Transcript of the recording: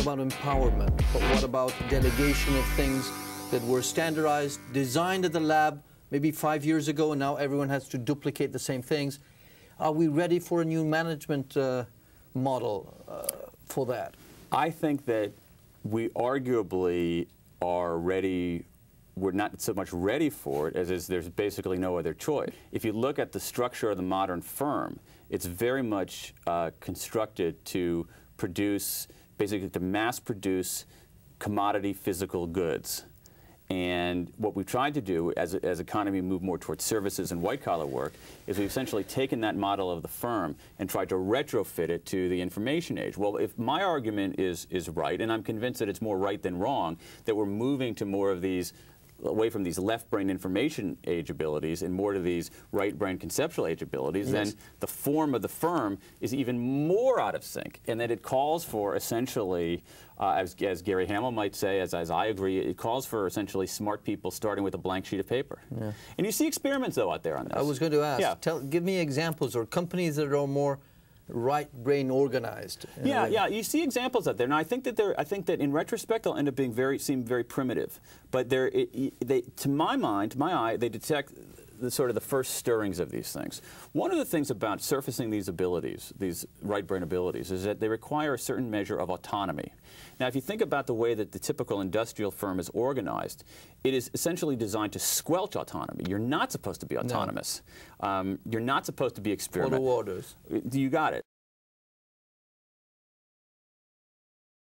about empowerment, but what about delegation of things that were standardized, designed at the lab maybe 5 years ago, and now everyone has to duplicate the same things? Are we ready for a new management model for that? I think that we arguably are ready. We're not so much ready for it as there's basically no other choice. If you look at the structure of the modern firm, it's very much constructed to produce, basically to mass produce commodity physical goods. And what we've tried to do as economy move more towards services and white-collar work is we've essentially taken that model of the firm and tried to retrofit it to the information age. Well, if my argument is right, and I'm convinced that it's more right than wrong, that we're moving to more of these, away from these left-brain information age abilities and more to these right-brain conceptual age abilities, then the form of the firm is even more out of sync, and that it calls for essentially, as Gary Hamel might say, as I agree, it calls for essentially smart people starting with a blank sheet of paper. Yeah. And you see experiments, though, out there on this. I was going to ask, give me examples or companies that are more right-brain organized. Yeah, you see examples out there, and I think that in retrospect they'll end up seem very primitive. But to my mind, to my eye, they detect the first stirrings of these things. One of the things about surfacing these abilities, these right-brain abilities, is that they require a certain measure of autonomy. Now, if you think about the way that the typical industrial firm is organized, it is essentially designed to squelch autonomy. You're not supposed to be autonomous. No. You're not supposed to be experimental. Follow orders. You got it.